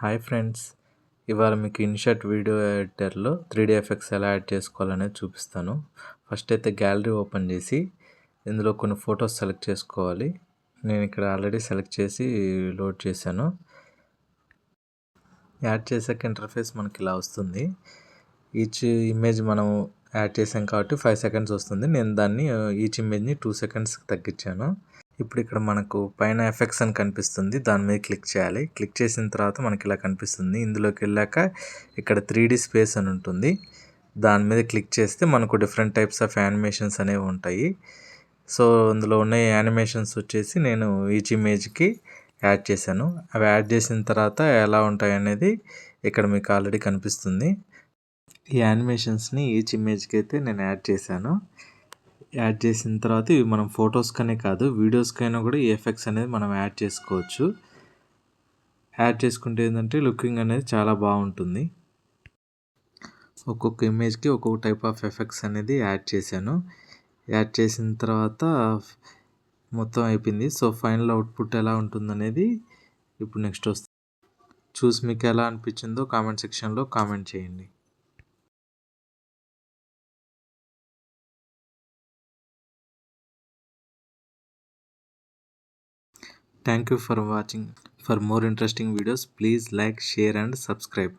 Hi friends, ఇవాళ మీకు INSAT video ఎడిటర్‌లో 3డీ effects ఎలా యాడ్ చేసుకోవాలనేది చూపిస్తాను. ఫస్ట్ అయితే గ్యాలరీ ఓపెన్ చేసి ఇందులో కొన్ని ఫొటోస్ సెలెక్ట్ చేసుకోవాలి. నేను ఇక్కడ ఆల్రెడీ సెలెక్ట్ చేసి లోడ్ చేశాను. యాడ్ చేశాక ఇంటర్ఫేస్ మనకి ఇలా వస్తుంది. ఈచ్ ఇమేజ్ మనం యాడ్ చేసాం కాబట్టి 5 సెకండ్స్ వస్తుంది. నేను దాన్ని ఈచ్ ఇమేజ్‌ని 2 సెకండ్స్‌కి తగ్గించాను. ఇప్పుడు ఇక్కడ మనకు పైన ఎఫెక్ట్స్ అని కనిపిస్తుంది. దాని మీద క్లిక్ చేయాలి. క్లిక్ చేసిన తర్వాత మనకి ఇలా కనిపిస్తుంది. ఇందులోకి వెళ్ళాక ఇక్కడ 3డీ స్పేస్ అని ఉంటుంది. దాని మీద క్లిక్ చేస్తే మనకు డిఫరెంట్ టైప్స్ ఆఫ్ యానిమేషన్స్ అనేవి ఉంటాయి. సో అందులో ఉన్న యానిమేషన్స్ వచ్చేసి నేను ఈచ్ ఇమేజ్కి యాడ్ చేశాను. అవి యాడ్ చేసిన తర్వాత ఎలా ఉంటాయి అనేది ఇక్కడ మీకు ఆల్రెడీ కనిపిస్తుంది. ఈ యానిమేషన్స్ని ఈచ్ ఇమేజ్కి అయితే నేను యాడ్ చేశాను. యాడ్ చేసిన తర్వాత ఇవి మనం ఫొటోస్కనే కాదు వీడియోస్కైనా కూడా ఈ ఎఫెక్ట్స్ అనేది మనం యాడ్ చేసుకోవచ్చు. యాడ్ చేసుకుంటే ఏంటంటే లుకింగ్ అనేది చాలా బాగుంటుంది. ఒక్కొక్క ఇమేజ్కి ఒక్కొక్క టైప్ ఆఫ్ ఎఫెక్ట్స్ అనేది యాడ్ చేశాను. యాడ్ చేసిన తర్వాత మొత్తం అయిపోయింది. సో ఫైనల్ అవుట్పుట్ ఎలా ఉంటుందనేది ఇప్పుడు నెక్స్ట్ వస్తుంది. చూసి మీకు ఎలా అనిపించిందో కామెంట్ సెక్షన్లో కామెంట్ చేయండి. Thank you for watching. For more interesting videos, please like, share and subscribe.